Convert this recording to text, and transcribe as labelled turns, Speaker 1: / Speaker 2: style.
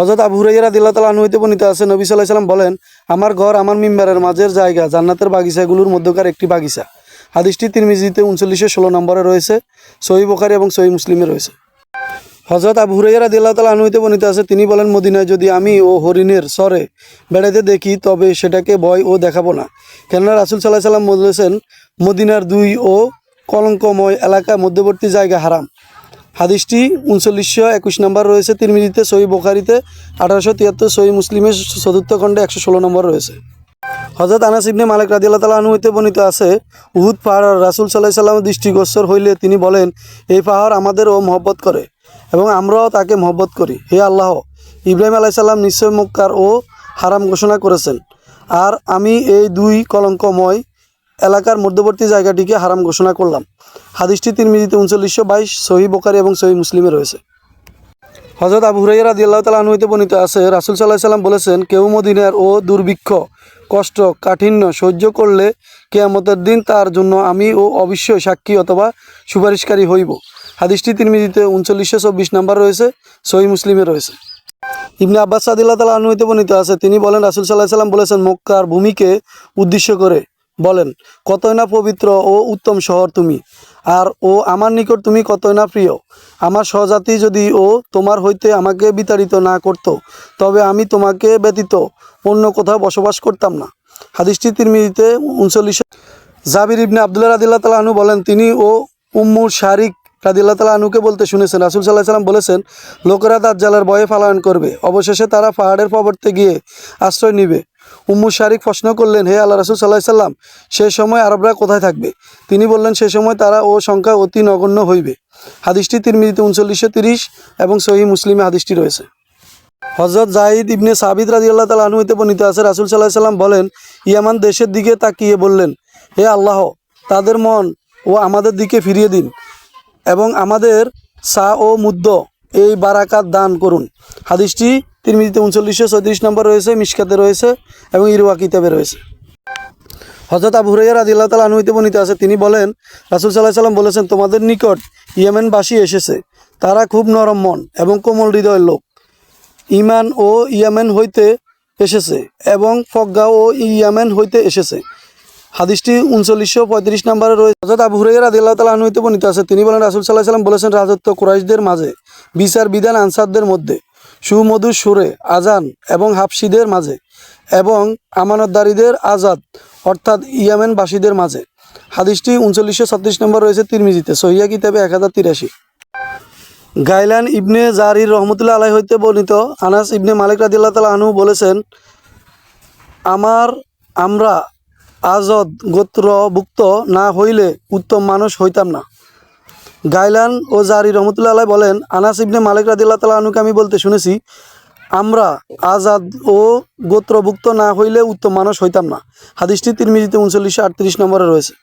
Speaker 1: হযরত আবু হুরায়রা রাদিয়াল্লাহু তাআলা আনহু হতে বর্ণিত আছে, নবী সাল্লাল্লাহু আলাইহি সাল্লাম বলেন, আমার ঘর আমার মিম্বারের মাঝের জায়গা জান্নাতের বাগিচাগুলোর মধ্যকার একটি বাগিচা। হাদিসটি তিরমিজিতে 3916 নম্বরে রয়েছে, সহিহ বুখারী এবং সহিহ মুসলিমে রয়েছে। হযরত আবু হুরায়রা রাদিয়াল্লাহু তাআলা আনহু হতে বর্ণিত আছে, তিনি বলেন, মদিনায় যদি আমি ও হরিণের স্বরে বেড়াতে দেখি তবে সেটাকে ভয় ও দেখাবো না, কেননা রাসূল সাল্লাল্লাহু আলাইহি সাল্লাম বলেছেন, মদিনার 2 ও কলঙ্কময় এলাকা মধ্যবর্তী জায়গা হারাম। হাদিসটি 3921 নম্বর রয়েছে তিরমিজিতে, সহিহ বুখারীতে 1873, সহিহ মুসলিমের 4th খণ্ডে 116 নম্বর রয়েছে। হযরত আনাস ইবনে মালিক রাদিয়াল্লাহু তাআলা আনহু হতে বর্ণিত আছে, উহুদ পাহাড় রাসূল সাল্লাল্লাহু আলাইহি সাল্লামের দৃষ্টিগোচর হইলে তিনি বলেন, এই পাহাড় আমাদেরও মহব্বত করে এবং আমরাও তাকে মহব্বত করি। হে আল্লাহ, ইব্রাহিম আলাইহিস সালাম নিশ্চয় মক্কার ও হারাম ঘোষণা করেছেন, আর আমি এই 2 কলঙ্কময় এলাকার মধ্যবর্তী জায়গাটিকে হারাম ঘোষণা করলাম। হাদিসটি তিরমিজিতে 3922, সহিহ বুখারী এবং সহিহ মুসলিমে রয়েছে। হযরত আবু হুরায়রা রাদিয়াল্লাহু তাআলা আনহু হতে বর্ণিত আছে, রাসূল সাল্লাল্লাহু আলাইহি সাল্লাম বলেছেন, কেউ মদিনার ও দুর্ভিক্ষ, কষ্ট, কাঠিন্য সহ্য করলে কিয়ামতের দিন তার জন্য আমি ও অবশ্যই সাক্ষী অথবা সুপারিশকারী হইব। হাদিসটি তিরমিজিতে 3924 নম্বর রয়েছে, সহিহ মুসলিমে রয়েছে। ইবনে আব্বাস রাদিয়াল্লাহু তাআলা আনহু হতে বর্ণিত আছে, তিনি বলেন, রাসূল সাল্লাল্লাহু আলাইহি সাল্লাম বলেছেন, মক্কার ভূমিকে উদ্দেশ্য করে বলেন, কতই না পবিত্র ও উত্তম শহর তুমি, আর ও আমার নিকট তুমি কতই না প্রিয়। আমার সহজাতি যদি ও তোমার হইতে আমাকে বিতাড়িত না করত, তবে আমি তোমাকে ব্যতীত অন্য কোথাও বসবাস করতাম না। হাদিসটি তিরমিজিতে 39। জাবির ইবনে আব্দুল্লাহ রাদিয়াল্লাহু তাআলা আনহু বলেন, তিনি ও উম্মু শারিক রাদিয়াল্লাহু তাআলা আনহুকে বলতে শুনেছেন, রাসূল সাল্লাল্লাহু আলাইহি সাল্লাম বলেছেন, লোকেরা দাজ্জালের ভয়ে পলায়ন করবে, অবশেষে তারা পাহাড়ের পর্বতে গিয়ে আশ্রয় নিবে। উম্মু শারিক প্রশ্ন করলেন, হে আল্লাহ রাসূল সাল্লাল্লাহু আলাইহি সাল্লাম, সে সময় আরবরা কোথায় থাকবে? তিনি বললেন, সে সময় তারা ও সংখ্যা অতি নগণ্য হইবে। হাদিসটি তিরমিজিতে 3930 এবং সহিহ মুসলিমে হাদিসটি রয়েছে। হযরত যায়েদ ইবনে সাবিত রাদিয়াল্লাহু তাআলা আনহু হতে বর্ণিত আছে, রাসূল সাল্লাল্লাহু আলাইহি সাল্লাম বলেন, ইয়ামান দেশের দিকে তাকিয়ে বললেন, হে আল্লাহ, তাদের মন ও আমাদের দিকে ফিরিয়ে দিন এবং আমাদের সা ও মুদ্দ এই বারাকাত দান করুন। হাদিসটি তিরমিজিতে 3934 নম্বর রয়েছে, মিশকাতে রয়েছে এবং ইরওয়া কিতাবে রয়েছে। হযরত আবু হুরায়রা রাদিয়াল্লাহু তাআলা আনহু হতে বর্ণিত আছে, তিনি বলেন, রাসূল সাল্লাল্লাহু আলাইহি সাল্লাম বলেছেন, তোমাদের নিকট ইয়েমেনবাসী এসেছে, তারা খুব নরম মন এবং কোমল হৃদয়ের লোক। ইমান ও ইয়ামেন হইতে এসেছে এবং প্রজ্ঞা ও ইয়ামেন হইতে এসেছে। হাদিসটি 3935 নম্বরে রয়েছে। হযরত আবু হুরায়রা রাদিয়াল্লাহু তাআলা আনহু হতে বর্ণিত আছে, তিনি বলেন, রাসূল সাল্লাল্লাহু আলাইহি সাল্লাম বলেছেন, রাজত্ব কুরাইশদের মাঝে, বিচার বিধান আনসারদের মধ্যে, সুমধুর সুরে আজান এবং হাবশীদের মাঝে, এবং আমানতদারীদের আজাদ অর্থাৎ ইয়ামেনবাসীদের মাঝে। হাদিসটি 3936 নম্বর রয়েছে তিরমিজিতে, সহিহ কিতাবে 1083। গাইলান ইবনে জারির রহমতুল্লাহ আলাইহি হইতে বর্ণিত, আনাস ইবনে মালিক রাদিয়াল্লাহু তাআলা আনহু বলেছেন, আমরা আজদ গোত্রভুক্ত না হইলে উত্তম মানুষ হইতাম না। গাইলান ও জারি রহমতুল্লাহ আলাইহি বলেন, আনাস ইবনে মালিক রাদিয়াল্লাহু তাআলা আনহুকে আমি বলতে শুনেছি, আমরা আজাদ ও গোত্রভুক্ত না হইলে উত্তম মানুষ হইতাম না। হাদিসটি তিরমিজিতে 3938 নম্বরে রয়েছে।